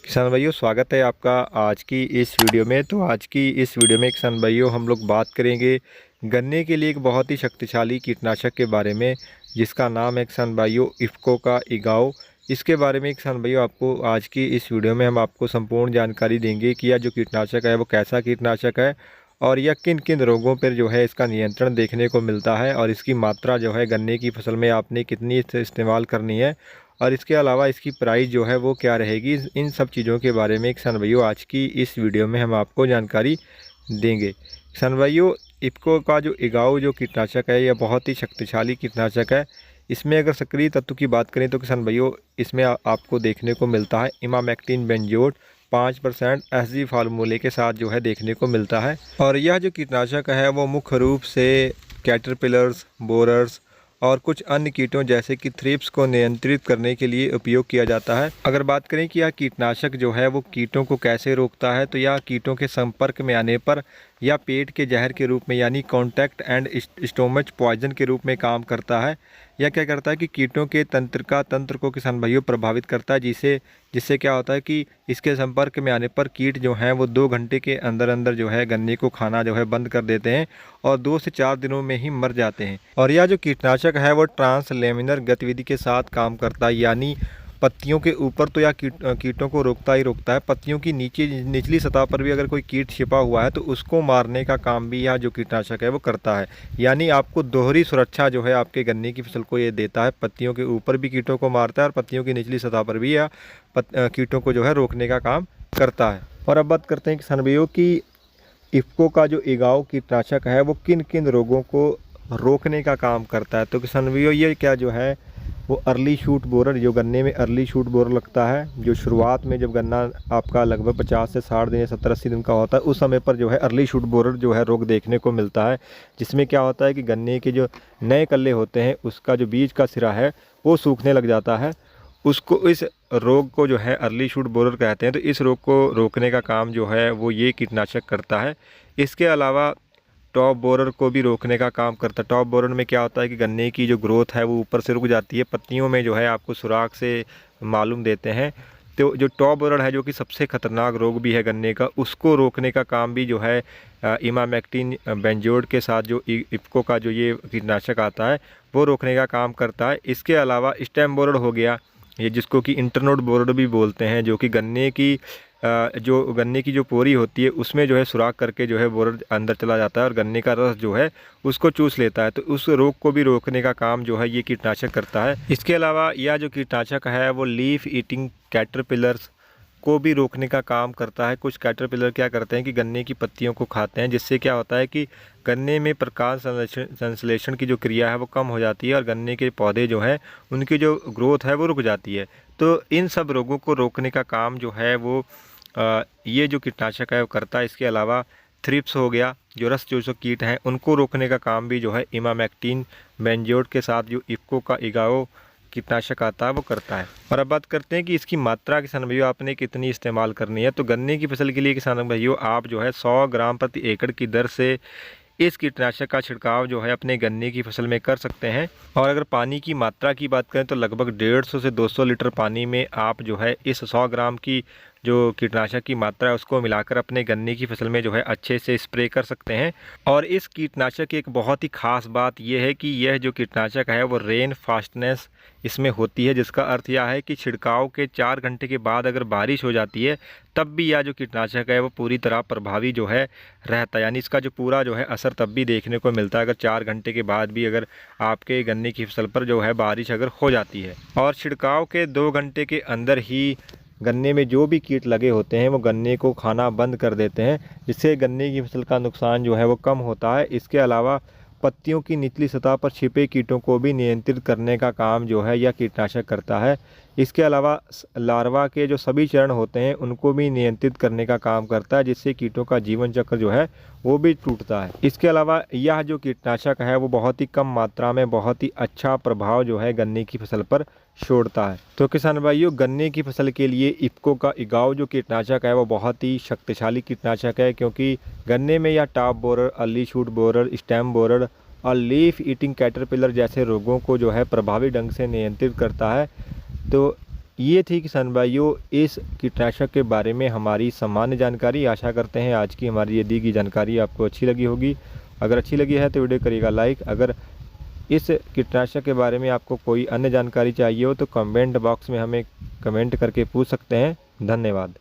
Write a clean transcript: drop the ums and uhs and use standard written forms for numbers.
किसान भाइयों, स्वागत है आपका आज की इस वीडियो में। तो आज की इस वीडियो में किसान भाइयों हम लोग बात करेंगे गन्ने के लिए एक बहुत ही शक्तिशाली कीटनाशक के बारे में, जिसका नाम है किसान भाइयों इफ़को का इगाओ। इसके बारे में किसान भाइयों आपको आज की इस वीडियो में हम आपको संपूर्ण जानकारी देंगे कि यह जो कीटनाशक है वो कैसा कीटनाशक है और यह किन किन रोगों पर जो है इसका नियंत्रण देखने को मिलता है, और इसकी मात्रा जो है गन्ने की फसल में आपने कितनी इस्तेमाल करनी है, और इसके अलावा इसकी प्राइस जो है वो क्या रहेगी। इन सब चीज़ों के बारे में किसान भाइयों आज की इस वीडियो में हम आपको जानकारी देंगे। किसान भाइयों, इफ़को का जो इगाओ जो कीटनाशक है यह बहुत ही शक्तिशाली कीटनाशक है। इसमें अगर सक्रिय तत्व की बात करें तो किसान भाइयों इसमें आपको देखने को मिलता है इमामेक्टिन बेंजोएट 5% एसजी फार्मूले के साथ जो है देखने को मिलता है। और यह जो कीटनाशक है वो मुख्य रूप से कैटरपिलर्स, बोरर्स और कुछ अन्य कीटों जैसे कि थ्रिप्स को नियंत्रित करने के लिए उपयोग किया जाता है। अगर बात करें कि यह कीटनाशक जो है वो कीटों को कैसे रोकता है, तो यह कीटों के संपर्क में आने पर या पेट के जहर के रूप में यानी कॉन्टैक्ट एंड स्टोमच पॉइजन के रूप में काम करता है। यह क्या करता है कि कीटों के तंत्र को किसान भाइयों प्रभावित करता है, जिससे क्या होता है कि इसके संपर्क में आने पर कीट जो हैं वो 2 घंटे के अंदर अंदर जो है गन्ने को खाना जो है बंद कर देते हैं और 2 से 4 दिनों में ही मर जाते हैं। और यह जो कीटनाशक है वो ट्रांसलेमिनर गतिविधि के साथ काम करता है, यानी पत्तियों के ऊपर तो यह कीटों को रोकता ही रोकता है, पत्तियों की निचली सतह पर भी अगर कोई कीट छिपा हुआ है तो उसको मारने का काम भी यह जो कीटनाशक है वो करता है। यानी आपको दोहरी सुरक्षा जो है आपके गन्ने की फसल को ये देता है, पत्तियों के ऊपर भी कीटों को मारता है और पत्तियों की निचली सतह पर भी यह कीटों को जो है रोकने का काम करता है। और अब बात करते हैं किसान भाइयों कि इफ़को का जो इगाओ कीटनाशक है वो किन किन रोगों को रोकने का काम करता है। तो किसान भाइयों ये क्या जो है वो अर्ली शूट बोरर, जो गन्ने में अर्ली शूट बोरर लगता है, जो शुरुआत में जब गन्ना आपका लगभग 50 से 60 दिन या 70-80 दिन का होता है उस समय पर जो है अर्ली शूट बोरर जो है रोग देखने को मिलता है। जिसमें क्या होता है कि गन्ने के जो नए कल्ले होते हैं उसका जो बीज का सिरा है वो सूखने लग जाता है। उसको इस रोग को जो है अर्ली शूट बोरर कहते हैं। तो इस रोग को रोकने का काम जो है वो ये कीटनाशक करता है। इसके अलावा टॉप बोरर को भी रोकने का काम करता है। टॉप बोरर में क्या होता है कि गन्ने की जो ग्रोथ है वो ऊपर से रुक जाती है, पत्तियों में जो है आपको सुराख से मालूम देते हैं। तो जो टॉप बोरर है जो कि सबसे खतरनाक रोग भी है गन्ने का, उसको रोकने का काम भी जो है इमामेक्टिन बेंजोएट के साथ जो इफ़को का जो ये कीटनाशक आता है वो रोकने का काम करता है। इसके अलावा स्टेम बोरर हो गया, ये जिसको कि इंटरनोड बोरर भी बोलते हैं, जो कि गन्ने की जो पोरी होती है उसमें जो है सुराख करके जो है बोरर अंदर चला जाता है और गन्ने का रस जो है उसको चूस लेता है। तो उस रोग को भी रोकने का काम जो है ये कीटनाशक करता है। इसके अलावा यह जो कीटनाशक है वो लीफ ईटिंग कैटरपिलर्स को भी रोकने का काम करता है। कुछ कैटरपिलर क्या करते हैं कि गन्ने की पत्तियों को खाते हैं, जिससे क्या होता है कि गन्ने में प्रकाश संश्लेषण की जो क्रिया है वो कम हो जाती है और गन्ने के पौधे जो हैं उनकी जो ग्रोथ है वो रुक जाती है। तो इन सब रोगों को रोकने का काम जो है वो ये जो कीटनाशक है वो करता है। इसके अलावा थ्रिप्स हो गया, जो रस चूसक कीट हैं, उनको रोकने का काम भी जो है इमामेक्टिन बेंजोएट के साथ जो इफ़को का इगाओ कीटनाशक आता है वो करता है। और अब बात करते हैं कि इसकी मात्रा किसान भाइयों आपने कितनी इस्तेमाल करनी है। तो गन्ने की फसल के लिए किसान भाइयों आप जो है 100 ग्राम प्रति एकड़ की दर से इस कीटनाशक का छिड़काव जो है अपने गन्ने की फसल में कर सकते हैं। और अगर पानी की मात्रा की बात करें तो लगभग 150 से 200 लीटर पानी में आप जो है इस 100 ग्राम की जो कीटनाशक की मात्रा है उसको मिलाकर अपने गन्ने की फसल में जो है अच्छे से स्प्रे कर सकते हैं। और इस कीटनाशक की एक बहुत ही ख़ास बात यह है कि यह जो कीटनाशक है वो रेन फास्टनेस इसमें होती है, जिसका अर्थ यह है कि छिड़काव के 4 घंटे के बाद अगर बारिश हो जाती है तब भी यह जो कीटनाशक है वो पूरी तरह प्रभावी जो है रहता है, यानी इसका जो पूरा जो है असर तब भी देखने को मिलता है अगर 4 घंटे के बाद भी अगर आपके गन्ने की फसल पर जो है बारिश अगर हो जाती है। और छिड़काव के 2 घंटे के अंदर ही गन्ने में जो भी कीट लगे होते हैं वो गन्ने को खाना बंद कर देते हैं, जिससे गन्ने की फसल का नुकसान जो है वो कम होता है। इसके अलावा पत्तियों की निचली सतह पर छिपे कीटों को भी नियंत्रित करने का काम जो है यह कीटनाशक करता है। इसके अलावा लार्वा के जो सभी चरण होते हैं उनको भी नियंत्रित करने का काम करता है, जिससे कीटों का जीवन चक्र जो है वो भी टूटता है। इसके अलावा यह जो कीटनाशक है वो बहुत ही कम मात्रा में बहुत ही अच्छा प्रभाव जो है गन्ने की फसल पर छोड़ता है। तो किसान भाइयों, गन्ने की फसल के लिए इफ़को का इगाओ जो कीटनाशक है वो बहुत ही शक्तिशाली कीटनाशक है, क्योंकि गन्ने में यह top borer, early shoot borer, stem borer और लीफ ईटिंग कैटरपिलर जैसे रोगों को जो है प्रभावी ढंग से नियंत्रित करता है। तो ये थी किसान भाइयों इस कीटनाशक के बारे में हमारी सामान्य जानकारी। आशा करते हैं आज की हमारी ये दी गई जानकारी आपको अच्छी लगी होगी। अगर अच्छी लगी है तो वीडियो करिएगा लाइक। अगर इस कीटनाशक के बारे में आपको कोई अन्य जानकारी चाहिए हो तो कमेंट बॉक्स में हमें कमेंट करके पूछ सकते हैं। धन्यवाद।